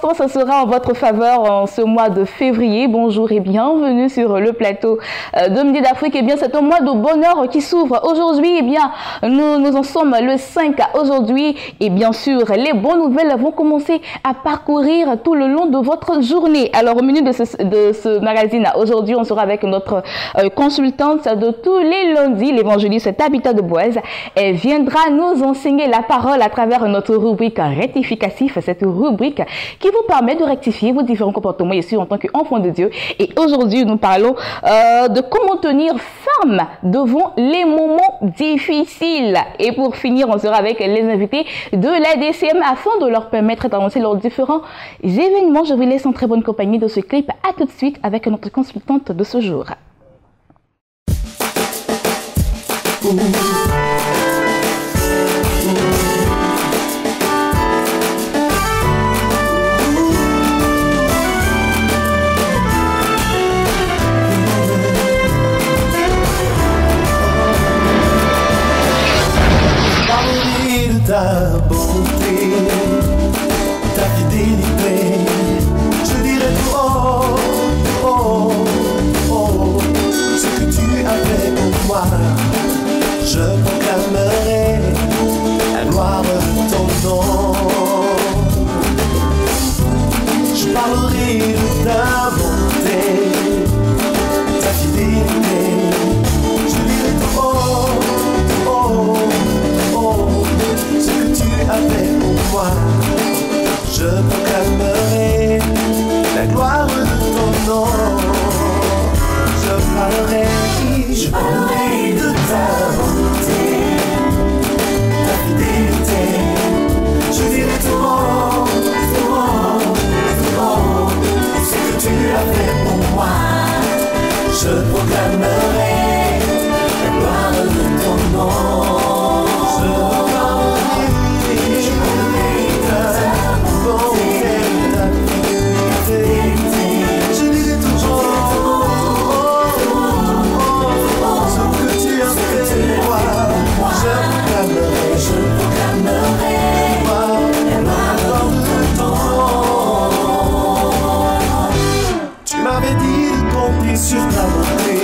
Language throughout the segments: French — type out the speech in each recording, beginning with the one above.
l'instant, ça sera en votre faveur en ce mois de février. Bonjour et bienvenue sur le plateau de Midi d'Afrique. Eh bien, c'est un mois de bonheur qui s'ouvre aujourd'hui. Eh bien, nous en sommes le 5 aujourd'hui. Et bien sûr, les bonnes nouvelles vont commencer à parcourir tout le long de votre journée. Alors, au menu de ce magazine, aujourd'hui, on sera avec notre consultante de tous les lundis, l'évangéliste Tabitha de Boise. Elle viendra nous enseigner la parole à travers notre rubrique rectificatif, cette rubrique qui vous permet de rectifier vos différents comportements ici en tant qu'enfant de Dieu. Et aujourd'hui, nous parlons de comment tenir ferme devant les moments difficiles. Et pour finir, on sera avec les invités de la DCM afin de leur permettre d'annoncer leurs différents événements. Je vous laisse en très bonne compagnie de ce clip. À tout de suite avec notre consultante de ce jour. Ta bonté, ta fidélité, je dirais tout ce que tu as fait pour moi. Je proclamerai la gloire de ton nom. Je parlerai de ta bonté, ta fidélité, je dirai tout ce que tu as fait pour moi. Je proclamerai la gloire de ton nom. Je parlerai de ta bonté, ta fidélité. Je dirai tout ce que tu as fait pour moi. Je proclamerai la gloire de ton nom. Sur ta bonté,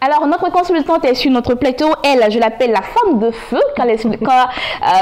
Alors, notre consultante est sur notre plateau. Elle, je l'appelle la femme de feu.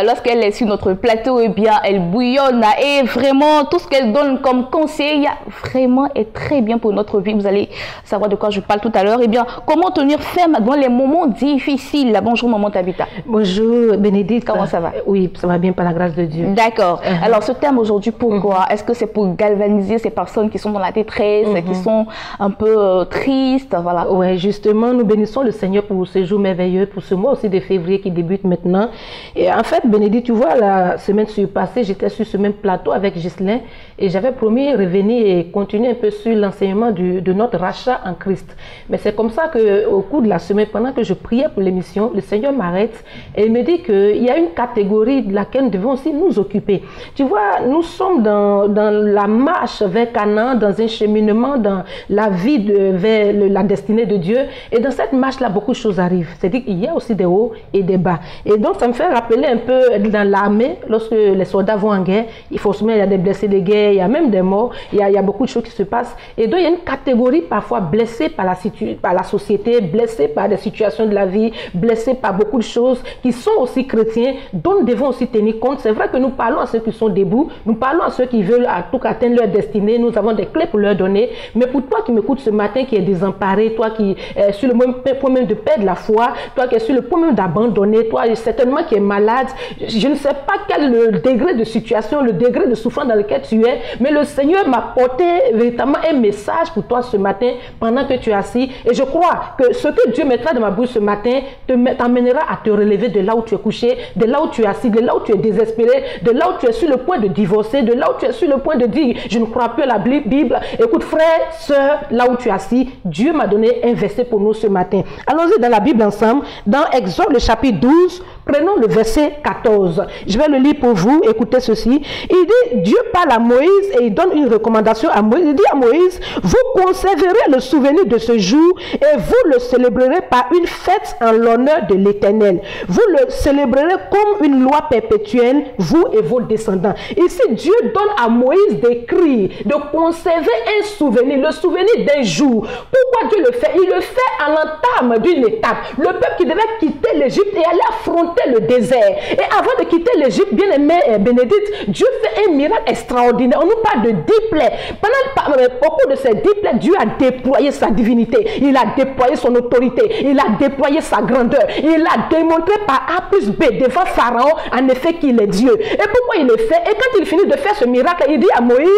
Lorsqu'elle est sur notre plateau, eh bien, elle bouillonne. Et vraiment, tout ce qu'elle donne comme conseil, vraiment, est très bien pour notre vie. Vous allez savoir de quoi je parle tout à l'heure. Eh bien, comment tenir ferme dans les moments difficiles. Bonjour, maman Tabitha. Bonjour, Bénédicte. Comment ça va? Oui, ça va bien par la grâce de Dieu. D'accord. Alors, ce thème aujourd'hui, pourquoi? Est-ce que c'est pour galvaniser ces personnes qui sont dans la détresse, qui sont un peu tristes? Voilà. Oui, justement, nous bénissons le Seigneur pour ce jour merveilleux, pour ce mois aussi de février qui débute maintenant. Et en fait, Bénédicte, tu vois, la semaine passée, j'étais sur ce même plateau avec Ghislain et j'avais promis revenir et continuer un peu sur l'enseignement de notre rachat en Christ. Mais c'est comme ça qu'au cours de la semaine, pendant que je priais pour l'émission, le Seigneur m'arrête et il me dit qu'il y a une catégorie de laquelle nous devons aussi nous occuper. Tu vois, nous sommes dans la marche vers Canaan, dans un cheminement, dans la vie vers la destinée de Dieu. Et dans cette marche-là, beaucoup de choses arrivent. C'est-à-dire qu'il y a aussi des hauts et des bas. Et donc, ça me fait rappeler un peu dans l'armée, lorsque les soldats vont en guerre, forcément, il y a des blessés de guerre, il y a même des morts, il y a beaucoup de choses qui se passent. Et donc, il y a une catégorie parfois blessée par la société, blessée par des situations de la vie, blessée par beaucoup de choses qui sont aussi chrétiens, dont nous devons aussi tenir compte. C'est vrai que nous parlons à ceux qui sont debout, nous parlons à ceux qui veulent à tout atteindre leur destinée, nous avons des clés pour leur donner. Mais pour toi qui m'écoutes ce matin, qui est désemparé, toi qui es sur le point même de perdre la foi, toi qui es sur le point même d'abandonner, toi certainement qui es malade, je ne sais pas quel est le degré de situation, le degré de souffrance dans lequel tu es, mais le Seigneur m'a porté véritablement un message pour toi ce matin pendant que tu es assis. Et je crois que ce que Dieu mettra dans ma bouche ce matin t'emmènera à te relever de là où tu es couché, de là où tu es assis, de là où tu es désespéré, de là où tu es sur le point de divorcer, de là où tu es sur le point de dire je ne crois plus à la Bible. Écoute frère, sœur, là où tu es assis, Dieu m'a donné un verset pour nous ce matin. Allons-y dans la Bible ensemble, dans Exode le chapitre 12, prenons le verset 14. Je vais le lire pour vous, écoutez ceci. Il dit, Dieu parle à Moïse et il donne une recommandation à Moïse. Il dit à Moïse, vous conserverez le souvenir de ce jour et vous le célébrerez par une fête en l'honneur de l'Éternel. Vous le célébrerez comme une loi perpétuelle, vous et vos descendants. Ici, Dieu donne à Moïse d'écrire, de conserver un souvenir, le souvenir d'un jour. Pourquoi Dieu le fait? Il le fait à l'entame d'une étape. Le peuple qui devait quitter l'Égypte et aller affronter le désert. Et avant de quitter l'Égypte, bien aimé Bénédicte, Dieu fait un miracle extraordinaire. On nous parle de 10 plaies. Au cours de ces 10 plaies, Dieu a déployé sa divinité. Il a déployé son autorité. Il a déployé sa grandeur. Il a démontré par A plus B devant Pharaon, en effet, qu'il est Dieu. Et pourquoi il le fait? Et quand il finit de faire ce miracle, il dit à Moïse,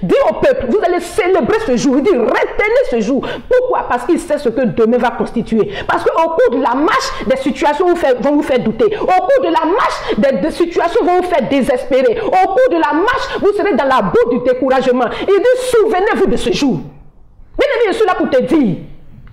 dis au peuple, vous allez célébrer ce jour. Il dit, retenez ce jour. Pourquoi? Parce qu'il sait ce que demain va constituer. Parce qu'au cours de la marche, des situations vont vous faire douter. Au cours de la marche, des situations vont vous faire désespérer. Au cours de la marche, vous serez dans la boue du découragement. Il dit, souvenez-vous de ce jour. Bien aimé, je suis là pour te dire,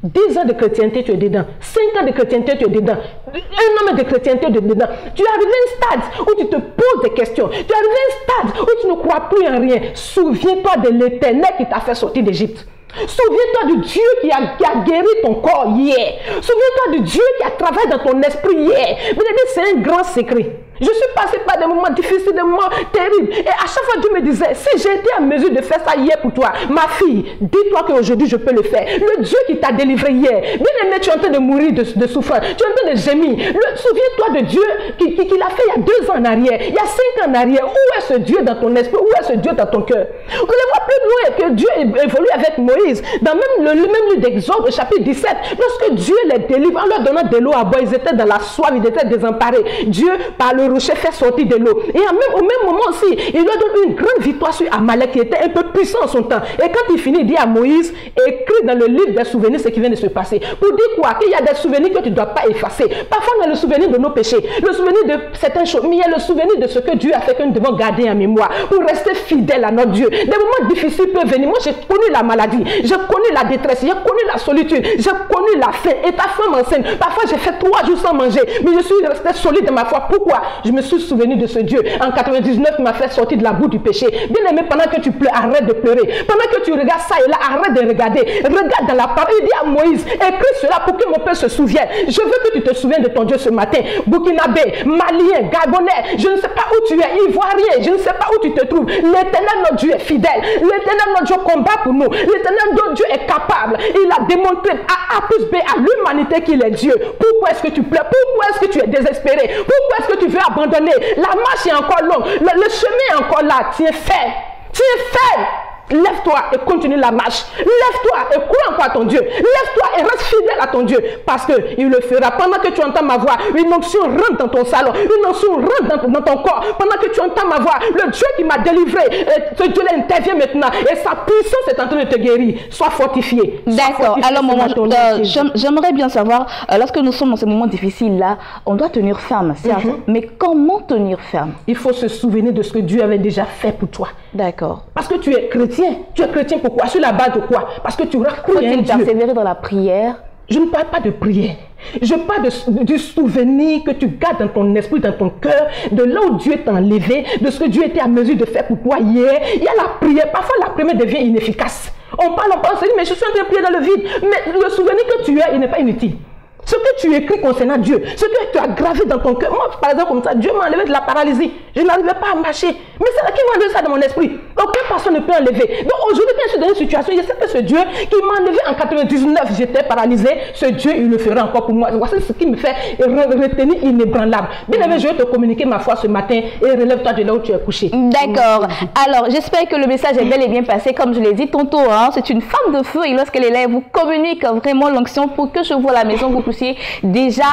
10 ans de chrétienté, tu es dedans. 5 ans de chrétienté, tu es dedans. 1 an de chrétienté, tu es dedans. Tu es arrivé à un stade où tu te poses des questions. Tu es arrivé à un stade où tu ne crois plus en rien. Souviens-toi de l'Éternel qui t'a fait sortir d'Égypte. Souviens-toi du Dieu qui a guéri ton corps hier. Souviens-toi du Dieu qui a travaillé dans ton esprit hier. C'est un grand secret. Je suis passé par des moments difficiles, des moments terribles. Et à chaque fois, Dieu me disait, si j'ai été en mesure de faire ça hier pour toi, ma fille, dis-toi qu'aujourd'hui, je peux le faire. Le Dieu qui t'a délivré hier, bien aimé, tu es en train de mourir de souffrance. Tu es en train de gémir. Souviens-toi de Dieu qui l'a fait il y a 2 ans en arrière, il y a 5 ans en arrière. Où est ce Dieu dans ton esprit? Où est ce Dieu dans ton cœur? Vous allez voir plus loin que Dieu évolue avec Moïse. Dans le même livre d'Exode, chapitre 17, lorsque Dieu les délivre, en leur donnant de l'eau à boire, ils étaient dans la soif, ils étaient désemparés. Dieu, par le rocher, fait sortir de l'eau. Et au même moment aussi, il leur donne une grande victoire sur Amalek qui était un peu puissant en son temps. Et quand il finit, il dit à Moïse, écris dans le livre des souvenirs ce qui vient de se passer. Pour dire quoi? Qu'il y a des souvenirs que tu ne dois pas effacer. Parfois, on a le souvenir de nos péchés, le souvenir de certaines choses, mais il y a le souvenir de ce que Dieu a fait que nous devons garder en mémoire pour rester fidèles à notre Dieu. Des moments difficiles peuvent venir. Moi, j'ai connu la maladie, j'ai connu la détresse, j'ai connu la solitude, j'ai connu la faim. Et ta femme enceinte, parfois j'ai fait 3 jours sans manger, mais je suis resté solide dans ma foi. Pourquoi? Je me suis souvenu de ce Dieu. En 99, il m'a fait sortir de la boue du péché. Bien aimé, pendant que tu pleures, arrête de pleurer. Pendant que tu regardes ça et là, arrête de regarder. Regarde dans la parole. Il dit à Moïse, écris cela pour que mon peuple se souvienne. Je veux que tu te souviennes de ton Dieu ce matin. Burkinabé, Malien, Gabonais, je ne sais pas où tu es, Ivoirien, je ne sais pas où tu te trouves. L'Éternel, notre Dieu, est fidèle. L'éternel notre Dieu combat pour nous. L'éternel notre Dieu est capable. Il a démontré à A plus B à l'humanité qu'il est Dieu. Pourquoi est-ce que tu pleures? Pourquoi est-ce que tu es désespéré? Pourquoi est-ce que tu veux abandonner? La marche est encore longue. Le chemin est encore là. Tu es fait. Tu es fait. Lève-toi et continue la marche. Lève-toi et crois encore à ton Dieu. Lève-toi et reste fidèle à ton Dieu. Parce qu'il le fera. Pendant que tu entends ma voix, une onction rentre dans ton salon. Une onction rentre dans ton corps. Pendant que tu entends ma voix, le Dieu qui m'a délivré, ce Dieu-là intervient maintenant. Et sa puissance est en train de te guérir. Sois fortifié. D'accord. Alors, maman, j'aimerais bien savoir, lorsque nous sommes dans ces moments difficiles-là, on doit tenir ferme, certes. Mais comment tenir ferme? Il faut se souvenir de ce que Dieu avait déjà fait pour toi. D'accord. Parce que tu es chrétien. Tu es chrétien pourquoi? Sur la base de quoi? Parce que tu auras cru en Dieu. Persévérer dans la prière. Je ne parle pas de prière. Je parle du souvenir que tu gardes dans ton esprit, dans ton cœur, de là où Dieu t'a enlevé, de ce que Dieu était à mesure de faire pour toi hier. Il y a la prière. Parfois, la prière devient inefficace. On parle, on se dit, mais je suis en train de prier dans le vide. Mais le souvenir que tu as, il n'est pas inutile. Ce que tu écris concernant Dieu, ce que tu as gravé dans ton cœur. Moi, par exemple, comme ça, Dieu m'a enlevé de la paralysie. Je n'arrivais pas à marcher. Mais c'est là qui m'a enlevé ça dans mon esprit. Aucune personne ne peut enlever. Donc aujourd'hui, quand je suis dans une situation, je sais que ce Dieu qui m'a enlevé en 99, j'étais paralysé. Ce Dieu, il le fera encore pour moi. Voici ce qui me fait retenir inébranlable. Bien aimé, je vais te communiquer ma foi ce matin et relève-toi de là où tu es couché. D'accord. Alors, j'espère que le message est bel et bien passé. Comme je l'ai dit tantôt, hein, c'est une femme de feu et lorsqu'elle est là, elle vous communique vraiment l'onction pour que je vois à la maison, vous puissiez déjà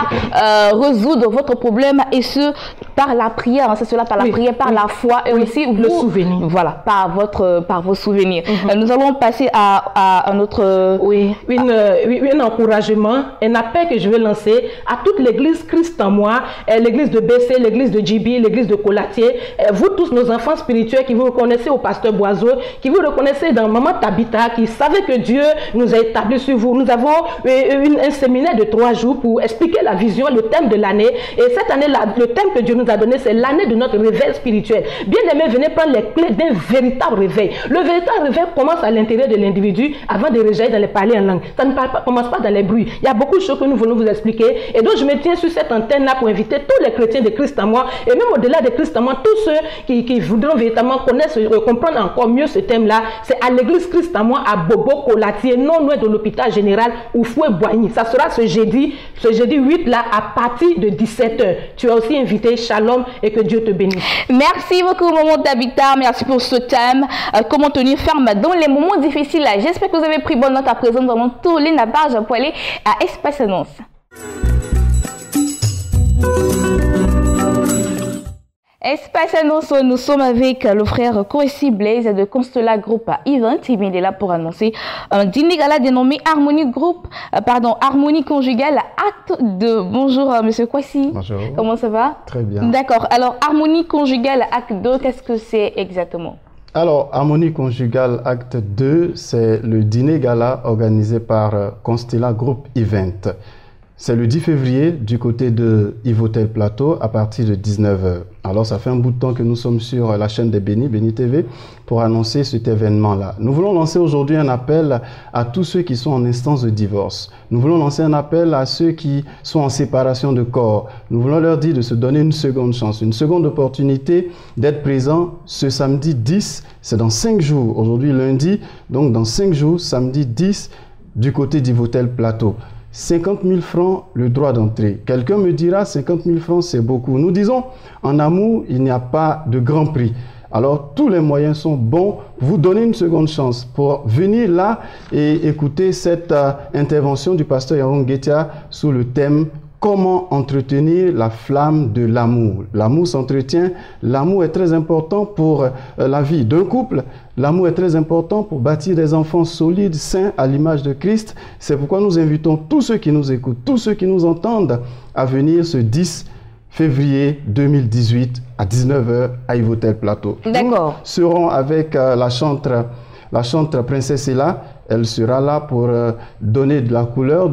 résoudre votre problème et ce par la prière, hein, c'est cela par la prière, par la foi et aussi le souvenir. Voilà, par vos souvenirs. Nous allons passer à un autre... un encouragement, un appel que je vais lancer à toute l'église Christ en moi, l'église de BC, l'église de JB, l'église de Colatier, vous tous nos enfants spirituels qui vous reconnaissez au pasteur Boiseau, qui vous reconnaissez dans Maman Tabitha, qui savez que Dieu nous a établis sur vous. Nous avons un séminaire de 3 jours pour expliquer la vision, le thème de l'année. Et cette année-là, le thème que Dieu nous a donné, c'est l'année de notre réveil spirituel. Bien aimé, venez prendre les clés d'un véritable réveil. Le véritable réveil commence à l'intérieur de l'individu avant de réjaillir dans les parler en langue. Ça ne commence pas dans les bruits. Il y a beaucoup de choses que nous voulons vous expliquer. Et donc, je me tiens sur cette antenne-là pour inviter tous les chrétiens de Christ en moi, et même au-delà de Christ en moi, tous ceux qui voudront véritablement connaître, comprendre encore mieux ce thème-là. C'est à l'église Christ en moi, à Bobo Colatier, non loin de l'hôpital général Oufoué-Boigny. Ça sera ce jeudi 8 là, à partir de 17h. Tu es aussi invité. Shalom et que Dieu te bénisse. Merci beaucoup, Maman Tabitha. Merci pour ce thème. Comment tenir ferme dans les moments difficiles. J'espère que vous avez pris bonne note à présent. Nous allons tourner la page pour aller à Espace Annonce. Espace Annonce, nous sommes avec le frère Koessi Blaise de Constella Group Event. Il est là pour annoncer un dîner gala dénommé Harmonie Conjugale Acte 2. Bonjour, monsieur Koessi. Bonjour. Comment ça va? Très bien. D'accord. Alors, Harmonie Conjugale Acte 2, qu'est-ce que c'est exactement? Alors, Harmonie Conjugale Acte 2, c'est le dîner gala organisé par Constella Group Event. C'est le 10 février du côté de Yvotel Plateau à partir de 19h. Alors, ça fait un bout de temps que nous sommes sur la chaîne des Bénis, Béni TV, pour annoncer cet événement-là. Nous voulons lancer aujourd'hui un appel à tous ceux qui sont en instance de divorce. Nous voulons lancer un appel à ceux qui sont en séparation de corps. Nous voulons leur dire de se donner une seconde chance, une seconde opportunité d'être présents ce samedi 10. C'est dans 5 jours. Aujourd'hui, lundi, donc dans 5 jours, samedi 10, du côté d'Yvotel Plateau. 50 000 francs le droit d'entrée. Quelqu'un me dira 50 000 francs c'est beaucoup. Nous disons en amour il n'y a pas de grand prix. Alors tous les moyens sont bons. Vous donnez une seconde chance pour venir là et écouter cette intervention du pasteur Yaron Getia sous le thème comment entretenir la flamme de l'amour. L'amour s'entretient. L'amour est très important pour la vie d'un couple. L'amour est très important pour bâtir des enfants solides, sains, à l'image de Christ. C'est pourquoi nous invitons tous ceux qui nous écoutent, tous ceux qui nous entendent à venir ce 10 février 2018 à 19h à Yvotel Plateau. D'accord. Nous serons avec la chantre Princesse Ella. Elle sera là pour donner de la couleur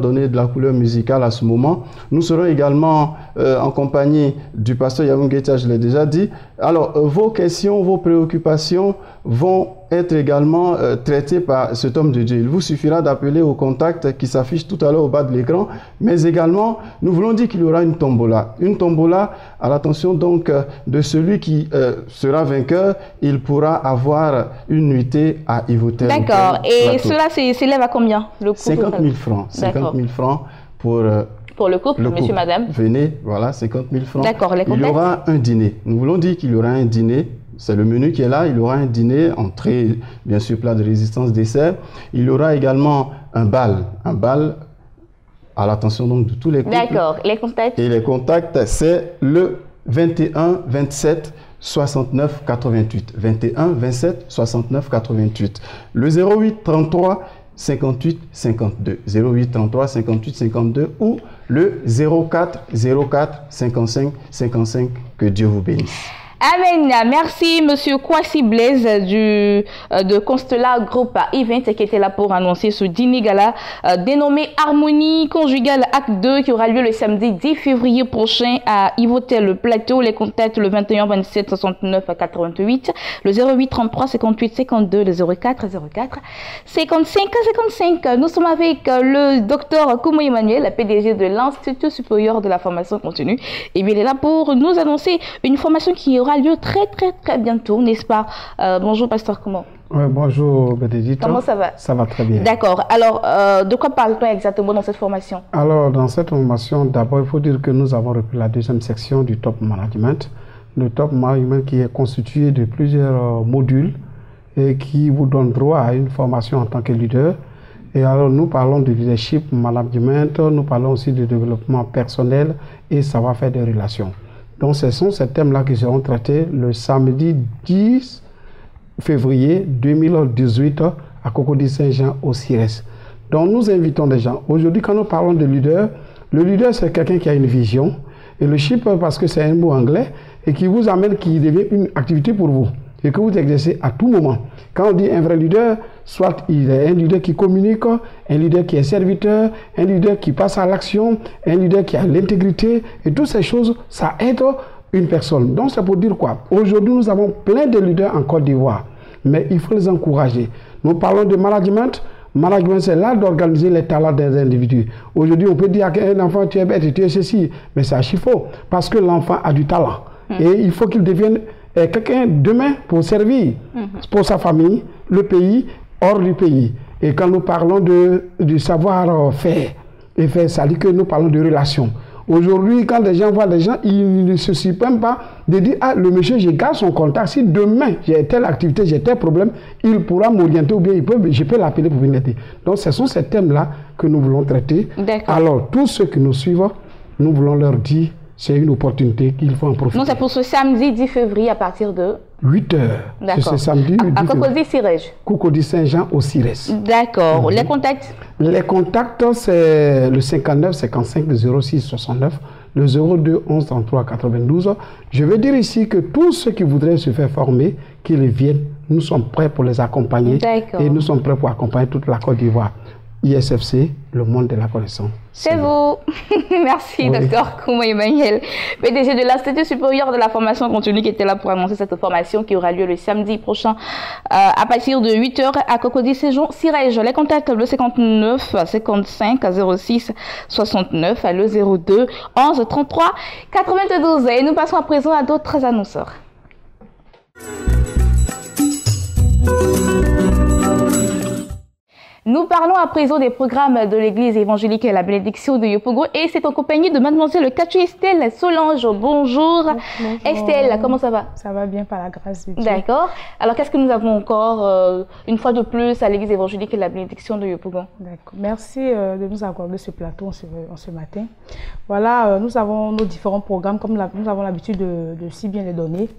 musicale à ce moment. Nous serons également en compagnie du pasteur Yaoun Guetta, je l'ai déjà dit. Alors, vos questions, vos préoccupations vont être également traitées par cet homme de Dieu. Il vous suffira d'appeler au contact qui s'affiche tout à l'heure au bas de l'écran. Mais également, nous voulons dire qu'il y aura une tombola. Une tombola à l'attention donc de celui qui sera vainqueur. Il pourra avoir une nuitée à Ivotel. D'accord. Et cela s'élève à combien le coût 50 000 francs. 50 000 francs pour le couple, monsieur, madame. Venez, voilà, 50 000 francs. D'accord. Il y aura un dîner. Nous voulons dire qu'il y aura un dîner. C'est le menu qui est là. Il y aura un dîner, entrée, bien sûr, plat de résistance, dessert. Il y aura également un bal. Un bal à l'attention donc de tous les couples. D'accord. Les contacts? Et les contacts, c'est le 21 27 69 88. 21 27 69 88. Le 08 33 58 52. 08 33 58 52 ou le 04 04 55 55. Que Dieu vous bénisse. Amen. Merci, monsieur Kwasi Blaise de Constella Group Event qui était là pour annoncer ce dîner gala dénommé Harmonie Conjugale Acte 2 qui aura lieu le samedi 10 février prochain à Ivotel le Plateau. Les contacts le 21 27 69 88, le 08 33 58 52, le 04 04 55 55. Nous sommes avec le docteur Koumou Emmanuel, la PDG de l'Institut supérieur de la formation continue. Et bien, il est là pour nous annoncer une formation qui aura lieu très bientôt, n'est-ce pas? Bonjour, pasteur Koumou. Oui, bonjour, Bénédicte. Comment ça va? Ça va très bien. D'accord. Alors, de quoi parle-t-on exactement dans cette formation? Alors, dans cette formation, d'abord, il faut dire que nous avons repris la deuxième section du Top Management. Le Top Management qui est constitué de plusieurs modules et qui vous donne droit à une formation en tant que leader. Et alors, nous parlons de leadership, management, nous parlons aussi de développement personnel et savoir-faire des relations. Donc, ce sont ces thèmes-là qui seront traités le samedi 10 février 2018 à Cocody-Saint-Jean au CIRES. Donc, nous invitons des gens. Aujourd'hui, quand nous parlons de leader, le leader, c'est quelqu'un qui a une vision. Et le leadership, parce que c'est un mot anglais, et qui vous amène, qui devient une activité pour vous, et que vous exercez à tout moment. Quand on dit un vrai leader, soit il est un leader qui communique, un leader qui est serviteur, un leader qui passe à l'action, un leader qui a l'intégrité, et toutes ces choses, ça aide une personne. Donc c'est pour dire quoi? Aujourd'hui, nous avons plein de leaders en Côte d'Ivoire, mais il faut les encourager. Nous parlons de management. Management, c'est l'art d'organiser les talents des individus. Aujourd'hui, on peut dire à un enfant, tu es bête, tu es ceci, mais c'est archi faux, parce que l'enfant a du talent. Et il faut qu'il devienne quelqu'un demain pour servir, pour sa famille, le pays, hors du pays. Et quand nous parlons du savoir-faire, et faire ça dit que nous parlons de relations. Aujourd'hui, quand les gens voient des gens, ils ne se soucient même pas de dire, ah, le monsieur, je garde son contact. Si demain, j'ai telle activité, j'ai tel problème, il pourra m'orienter ou bien je peux l'appeler pour venir aider. Donc, ce sont ces thèmes-là que nous voulons traiter. Alors, tous ceux qui nous suivent, nous voulons leur dire, c'est une opportunité qu'il faut en profiter. Non, c'est pour ce samedi 10 février à partir de 8 h. C'est ce samedi. À Cocody-Sirej. Cocody-Saint-Jean au CIRES. D'accord. Les contacts? Les contacts, c'est le 59 55 06 69, le 02 11 33 92. Je veux dire ici que tous ceux qui voudraient se faire former, qu'ils viennent, nous sommes prêts pour les accompagner. Et nous sommes prêts pour accompagner toute la Côte d'Ivoire. ISFC, le monde de la connaissance. C'est vous. Merci, docteur Koumou Emmanuel, PDG de l'Institut supérieur de la formation continue qui était là pour annoncer cette formation qui aura lieu le samedi prochain à partir de 8 h à Cocody-Sirej. Les contacts, le 59 55 06 69, le 02 11 33 92. Et nous passons à présent à d'autres annonceurs. Nous parlons à présent des programmes de l'église évangélique et la bénédiction de Yopougon et c'est en compagnie de mademoiselle Katou Estelle Solange. Bonjour. Bonjour. Estelle, comment ça va? Ça va bien par la grâce de Dieu. D'accord. Alors qu'est-ce que nous avons encore une fois de plus à l'église évangélique et la bénédiction de Yopougon? D'accord. Merci de nous accorder ce plateau ce matin. Voilà, nous avons nos différents programmes comme nous avons l'habitude de si bien les donner.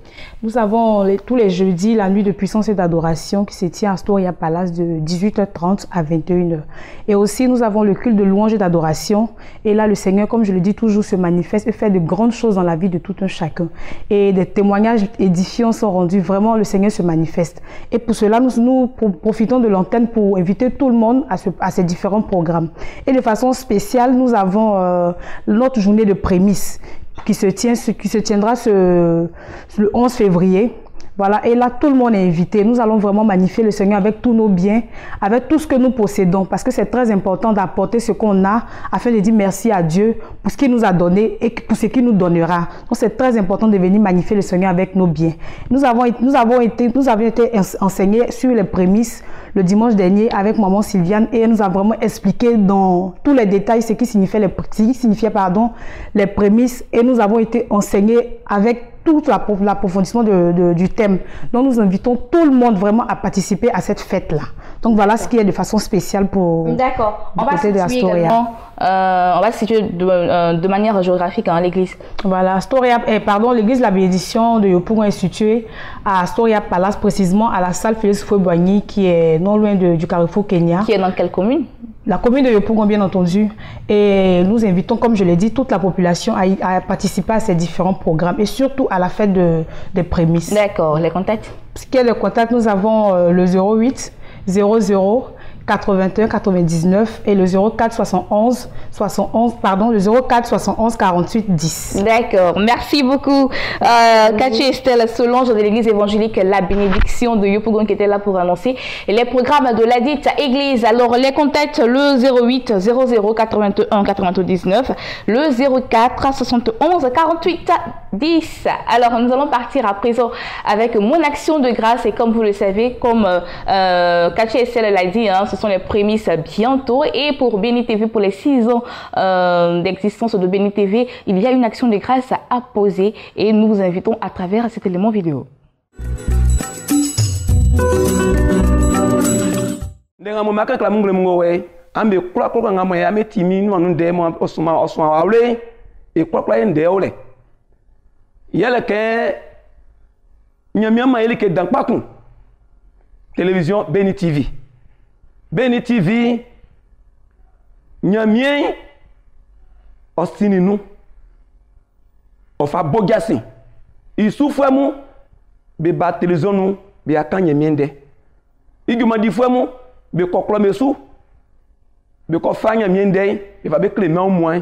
Nous avons tous les jeudis la nuit de puissance et d'adoration qui se tient à Storia Palace de 18 h 30 à à 21h. Et aussi, nous avons le culte de louange et d'adoration. Et là, le Seigneur, comme je le dis toujours, se manifeste et fait de grandes choses dans la vie de tout un chacun. Et des témoignages édifiants sont rendus. Vraiment, le Seigneur se manifeste. Et pour cela, nous profitons de l'antenne pour inviter tout le monde à ces différents programmes. Et de façon spéciale, nous avons notre journée de prémices qui se tiendra le 11 février. Voilà, et là, tout le monde est invité. Nous allons vraiment magnifier le Seigneur avec tous nos biens, avec tout ce que nous possédons, parce que c'est très important d'apporter ce qu'on a afin de dire merci à Dieu pour ce qu'il nous a donné et pour ce qu'il nous donnera. Donc, c'est très important de venir magnifier le Seigneur avec nos biens. Nous avons été enseignés sur les prémices le dimanche dernier avec maman Sylviane et elle nous a vraiment expliqué dans tous les détails ce qui signifiait les prémices et nous avons été enseignés avec tout l'approfondissement du thème. Donc nous invitons tout le monde vraiment à participer à cette fête-là. Donc voilà ce qui est de façon spéciale pour D'accord. On va situer de manière géographique l'église. Voilà, l'église La Bénédiction de Yopougon est située à Astoria Palace, précisément à la salle Félix Houphouët-Boigny qui est non loin du Carrefour Kenya. Qui est dans quelle commune? La commune de Yopougon, bien entendu. Et nous invitons, comme je l'ai dit, toute la population à participer à ces différents programmes et surtout à la fête des prémices. D'accord. Les contacts? Ce qui est le contact, nous avons le 08 00 81 99 et le 04 71 48 10. D'accord, merci beaucoup. Cathy Estelle Solange de l'église évangélique La Bénédiction de Yopougon qui était là pour annoncer les programmes de la dite église. Alors les contacts, le 08 00 81 99, le 04 71 48 10. Alors nous allons partir à présent avec mon action de grâce et comme vous le savez, comme Cathy Estelle l'a dit, ce sont les prémices bientôt et pour Béni TV, pour les 6 ans d'existence de Béni TV, il y a une action de grâce à poser et nous vous invitons à travers cet élément vidéo. Télévision Béni TV. Béni TV, nyamien, ostininu, ofa bogiasi. Il souffre mou, be ba télévision nous, be akan nyamien de. Iguma di fwe mou, be koklo mesu, be ko fa nyamien de, be va be clément au moins.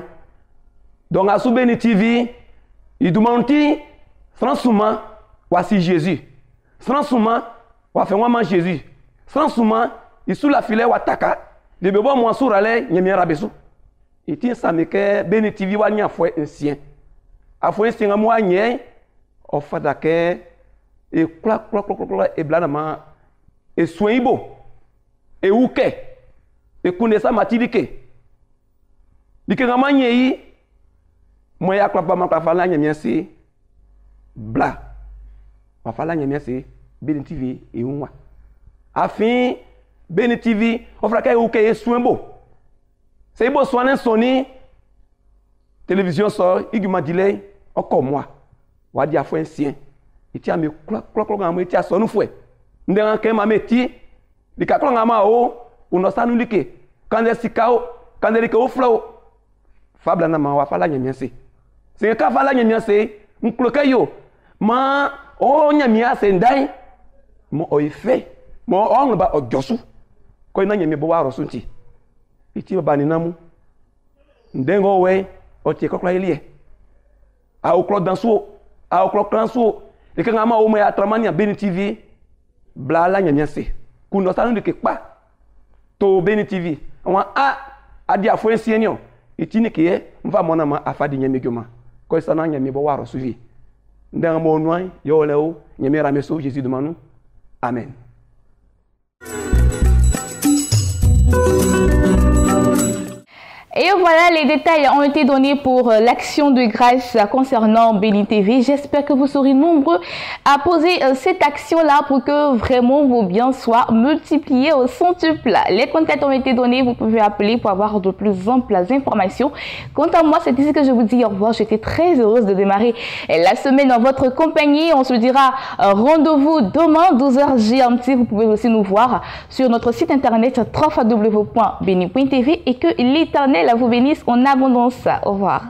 Donc à sous Béni TV, il demande franchement, voici Jésus. Franchement, on va faire vraiment Jésus. Franchement, il sous la filet wataka, le bébé moi sur aller, nyemia rabesu. Il tient ça mais que Béni TV wa nya foi ancien. A foi ancien moi nye, o fada ke e kla e blanama e soibo e uke e kunesa matidike. Dike ngama nye yi moya kla ba ma kla fala nyemia si bla. Ma fala nyemia si Béni TV et moi. Afin Béni TV, on fera qu'il y ait soin beau. C'est beau soin soni télévision sort, il m'a dit encore moi. On va dire à un sien. Il tient me cloc il tient son nous fouet. N'déran que ma métier, il ka cloc ma o, ou no sanu like. Quand est sikao, quand est au flow. Fabla na ma wa fala nyamia se. C'est ka fala nyamia se, m'cloc yo. Ma o nyamia se ndai. Mo oife mo on ba ojosu ko ina nyeme bo waro sunti iti ba ni namu ndengo we o ti kokla ilie a o klo danso a o klo kranso e ka ngama o me atramania Béni TV bla la nyamia se kuno sanu de kekpa to Béni TV wa adi afo ensienio iti ne ke mva mona ma afadi nyeme gyoma ko sana nyeme bo waro suvi ndenga mo noy yo leo nyeme rameso Jésus de manu. Amen. Et voilà, les détails ont été donnés pour l'action de grâce concernant Béni TV. J'espère que vous serez nombreux à poser cette action-là pour que vraiment vos biens soient multipliés au centuple. Les contacts ont été donnés, vous pouvez appeler pour avoir de plus amples informations. Quant à moi, c'est ici que je vous dis au revoir. J'étais très heureuse de démarrer la semaine en votre compagnie. On se dira rendez-vous demain, 12h GMT. Vous pouvez aussi nous voir sur notre site internet www.beni.tv et que l'Éternel vous bénisse en abondance. Au revoir.